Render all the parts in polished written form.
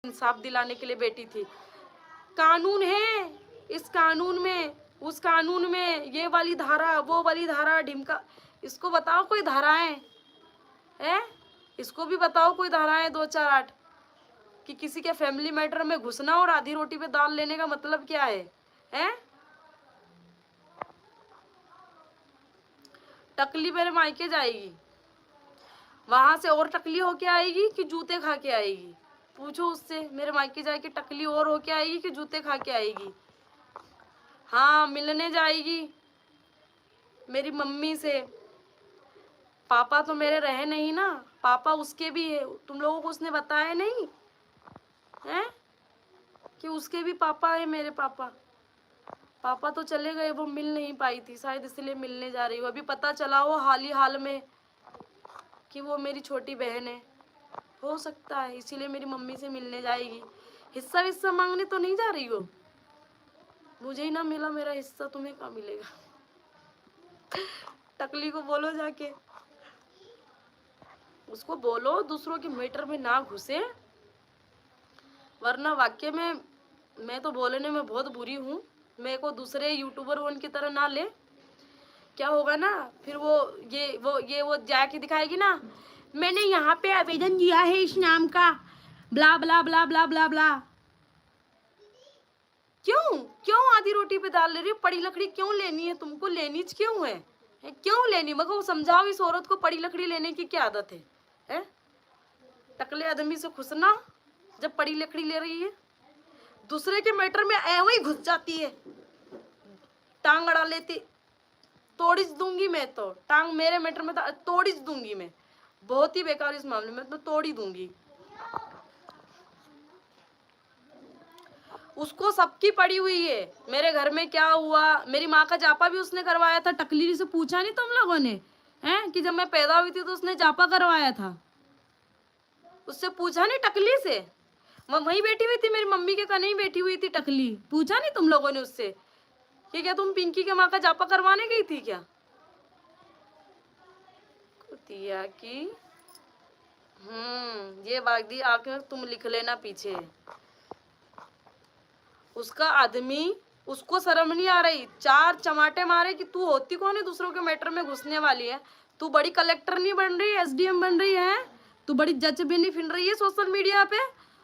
इंसाफ दिलाने के लिए बैठी थी। कानून है, इस कानून में, उस कानून में, ये वाली धारा, वो वाली धारा, ढिमका। इसको बताओ कोई धाराएं है, इसको भी बताओ कोई धाराएं 248 कि किसी के फैमिली मैटर में घुसना और आधी रोटी पे दाल लेने का मतलब क्या है? टकली मेरे मायके जाएगी, वहां से और टकली होके आएगी कि जूते खा के आएगी? पूछो उससे, मेरे मायके जाके टकली और होके आएगी कि जूते खा के आएगी? हाँ, मिलने जाएगी मेरी मम्मी से। पापा तो मेरे रहे नहीं ना, पापा उसके भी है। तुम लोगों को उसने बताया नहीं है कि उसके भी पापा है? मेरे पापा पापा तो चले गए, वो मिल नहीं पाई थी शायद, इसलिए मिलने जा रही हूँ। अभी पता चला वो हाल ही हाल में कि वो मेरी छोटी बहन है, हो सकता है इसीलिए मेरी मम्मी से मिलने जाएगी। हिस्सा विस्सा मांगने तो नहीं जा रही हो? मुझे ही ना मिला मेरा हिस्सा, तुम्हें कहाँ मिलेगा? टकली को बोलो जाके, उसको बोलो दूसरों के मैटर में ना घुसे, वरना वाक्य में मैं तो बोलने में बहुत बुरी हूँ, मेरे को दूसरे यूट्यूबर उनकी तरह ना ले। क्या होगा ना फिर वो जाके दिखाएगी ना, मैंने यहाँ पे आवेदन दिया है इस नाम का, ब्ला ब्ला ब्ला ब्ला ब्ला ब्ला। क्यों क्यों आधी रोटी पे दाल ले रही हो? पड़ी लकड़ी क्यों लेनी है तुमको? लेनी क्यों है? क्यों लेनी? मगर समझाओ इस औरत को पड़ी लकड़ी लेने की क्या आदत है? टकले आदमी से खुशना जब पड़ी लकड़ी ले रही है, दूसरे के मैटर में ऐ वही घुस जाती है, टांग अड़ा लेती। तोड़ी दूंगी मैं तो टांग, मेरे मैटर में तो तोड़ी दूंगी मैं, बहुत ही बेकार इस मामले में तो तोड़ी दूंगी। उसको सबकी पड़ी हुई है मेरे घर में क्या हुआ। मेरी माँ का जापा भी उसने करवाया था। टकली से पूछा नहीं तुम लोगों ने हैं कि जब मैं पैदा हुई थी तो उसने जापा करवाया था? उससे पूछा नहीं टकली से? मैं वहीं बैठी हुई थी, मेरी मम्मी के कहीं बैठी हुई थी टकली। पूछा नहीं तुम लोगों ने उससे कि क्या तुम पिंकी के माँ का जापा करवाने गई थी क्या? कुतिया की ये बागदी आके तुम लिख लेना पीछे। उसका आदमी, उसको शर्म नहीं आ रही? 4 चमाटे मारे कि तू होती कौन है दूसरों के मैटर में घुसने वाली है? तू बड़ी कलेक्टर नहीं बन रही, एसडीएम बन रही है? तू बड़ी जज भी नहीं फिर रही है सोशल मीडिया पे?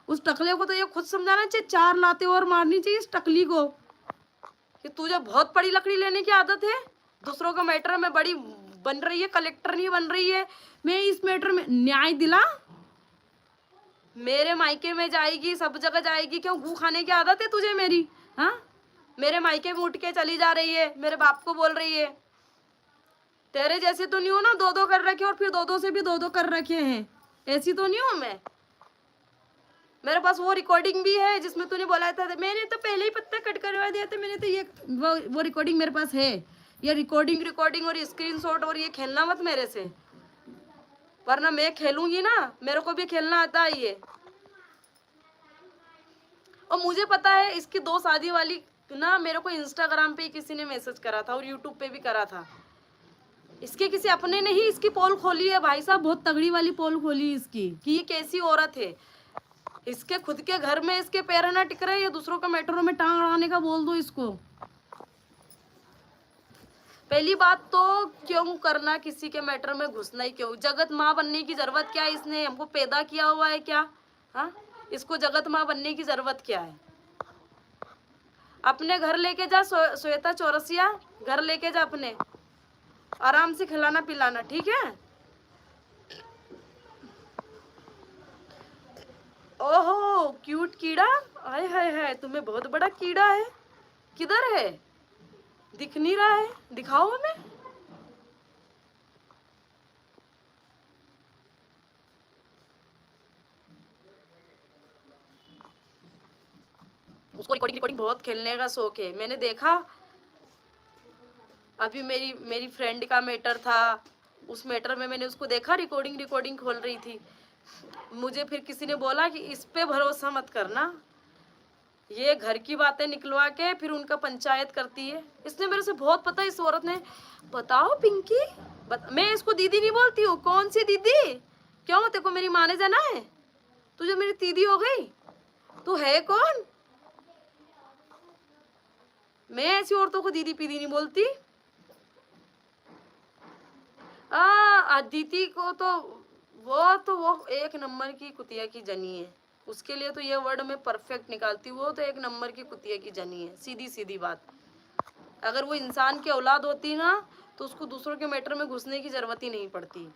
उस टकले को तो ये खुद समझाना चाहिए, 4 लाते और मारनी चाहिए इस टकली को कि तुझे बहुत बड़ी लकड़ी लेने की आदत है, दूसरों के मैटर में बड़ी बन रही है, कलेक्टर नहीं बन रही है। मैं इस मैटर में न्याय दिला, मेरे मायके में जाएगी, सब जगह जाएगी। क्यों गू खाने की आदत है तुझे मेरी? हाँ, मेरे मायके में उठ के चली जा रही है, मेरे बाप को बोल रही है। तेरे जैसे तो नहीं हो ना, 2-2 कर रखे और फिर 2-2 से भी 2-2 कर रखे हैं, ऐसी तो नहीं हूं मैं। मेरे पास वो रिकॉर्डिंग भी है जिसमें तूने बोला था मैंने तो पहले ही पत्ता कट करवा दिया था, मैंने तो ये वो रिकॉर्डिंग मेरे पास है। ये रिकॉर्डिंग और स्क्रीनशॉट और ये खेलना मत मेरे से, वरना मैं खेलूंगी ना, मेरे को भी खेलना आता है ये। और मुझे पता है इसकी 2 शादी वाली ना, मेरे को इंस्टाग्राम पे किसी ने मैसेज करा था और यूट्यूब पे भी करा था। इसके किसी अपने ने ही इसकी पोल खोली है भाई साहब, बहुत तगड़ी वाली पोल खोली इसकी कि ये कैसी औरत है। इसके खुद के घर में इसके पैर ना टिक रहे, ये दूसरों के मैटरों में टांग अड़ाने का बोल दो इसको। पहली बात तो क्यों करना किसी के मैटर में घुसना ही क्यों? जगत माँ बनने की जरूरत क्या है? इसने हमको पैदा किया हुआ है क्या? हाँ, इसको जगत माँ बनने की जरूरत क्या है? अपने घर लेके जा श्वेता चौरसिया, घर लेके जा अपने, आराम से खिलाना पिलाना, ठीक है? ओहो क्यूट कीड़ा, आय हाय हाय, तुम्हें बहुत बड़ा कीड़ा है। किधर है? दिख नहीं रहा है, दिखाओ हमें। उसको रिकॉर्डिंग बहुत खेलने का शौक है, मैंने देखा। अभी मेरी फ्रेंड का मैटर था, उस मैटर में मैंने उसको देखा रिकॉर्डिंग खोल रही थी। मुझे फिर किसी ने बोला कि इस पे भरोसा मत करना, ये घर की बातें निकलवा के फिर उनका पंचायत करती है। इसने मेरे से बहुत पता, इस औरत ने। बताओ पिंकी, मैं इसको दीदी नहीं बोलती हूँ। कौन सी दीदी? क्यों तेरे को मेरी माँ ने जाना है? तुझे मेरी दीदी हो गई? तू है कौन? मैं ऐसी औरतों को दीदी पीदी नहीं बोलती। अदिति को तो वो एक नंबर की कुतिया की जनी है। उसके लिए तो ये वर्ड मैं परफेक्ट निकालती हूँ। वो तो एक नंबर की कुतिया की जनी है, सीधी सीधी बात। अगर वो इंसान की औलाद होती ना तो उसको दूसरों के मैटर में घुसने की जरूरत ही नहीं पड़ती।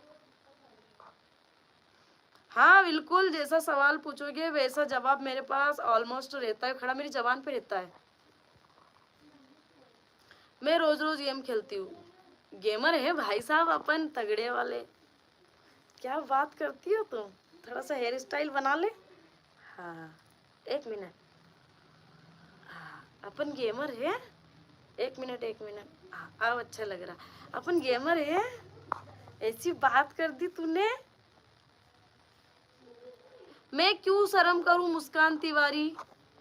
हाँ बिल्कुल, जैसा सवाल पूछोगे वैसा जवाब मेरे पास ऑलमोस्ट रहता है, खड़ा मेरी जबान पे रहता है। मैं रोज रोज गेम खेलती हूँ। गेमर है भाई साहब अपन, तगड़े वाले। क्या बात करती हो तुम? थोड़ा सा हेयर स्टाइल बना ले। हाँ, एक मिनट। हाँ, अपन गेमर है। एक मिनट एक मिनट। हाँ, अब अच्छा लग रहा। अपन गेमर है। ऐसी बात कर दी तूने। मैं क्यों शर्म करूं मुस्कान तिवारी?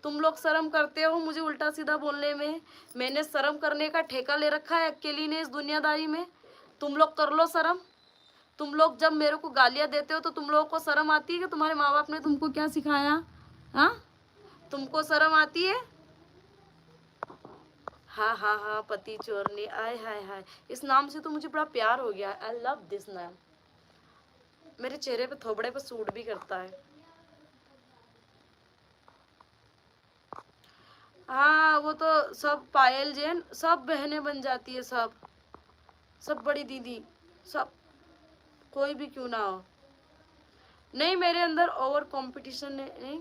तुम लोग शर्म करते हो मुझे उल्टा सीधा बोलने में। मैंने शर्म करने का ठेका ले रखा है अकेली ने इस दुनियादारी में। तुम लोग कर लो शर्म। तुम लोग जब मेरे को गालियां देते हो तो तुम लोगों को शर्म आती है कि तुम्हारे माँ बाप ने तुमको क्या सिखाया? हाँ, तुमको शर्म आती है? हाँ हाँ हाँ, पति चोरनी, आय हाय हाय, इस नाम से तो मुझे बड़ा प्यार हो गया। आई लव दिस नाम। मेरे चेहरे पे थोबड़े पे सूट भी करता है। हाँ, वो तो सब पायल जैन सब बहनें बन जाती है। सब सब बड़ी दीदी, सब, कोई भी क्यों ना हो। नहीं, मेरे अंदर ओवर कंपटीशन नहीं,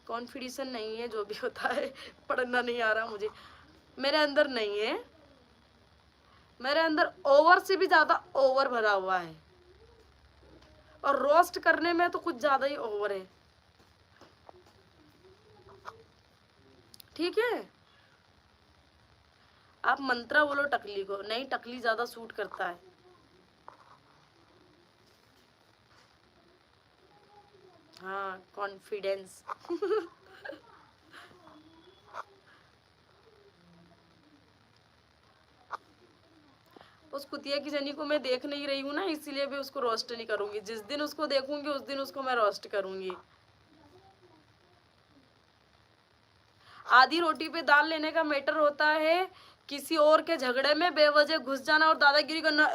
कॉन्फिडेंस नहीं है। जो भी होता है, पढ़ना नहीं आ रहा मुझे। मेरे अंदर नहीं है। मेरे अंदर ओवर से भी ज्यादा ओवर भरा हुआ है। और रोस्ट करने में तो कुछ ज्यादा ही ओवर है। ठीक है, आप मंत्रा बोलो टकली को। नहीं, टकली ज्यादा सूट करता है। हाँ, कॉन्फिडेंस। उस कुतिया की जनी को मैं देख नहीं रही हूँ ना, इसीलिए भी उसको रोस्ट नहीं करूंगी। जिस दिन उसको देखूंगी उस दिन उसको मैं रोस्ट करूंगी। आधी रोटी पे दाल लेने का मैटर होता है किसी और के झगड़े में बेवजह घुस जाना और दादागिरी करना।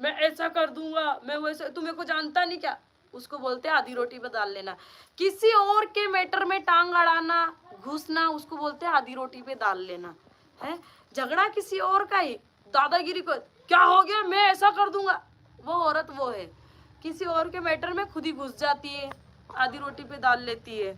मैं ऐसा कर दूंगा, मैं वैसे, तू मेरे को जानता नहीं क्या? उसको बोलते हैं आधी रोटी पे दाल लेना। किसी और के मैटर में टांग अड़ाना, घुसना, उसको बोलते हैं आधी रोटी पे दाल लेना। है झगड़ा किसी और का ही, दादागिरी को क्या हो गया मैं ऐसा कर दूंगा। वो औरत वो है, किसी और के मैटर में खुद ही घुस जाती है, आधी रोटी पे दाल लेती है।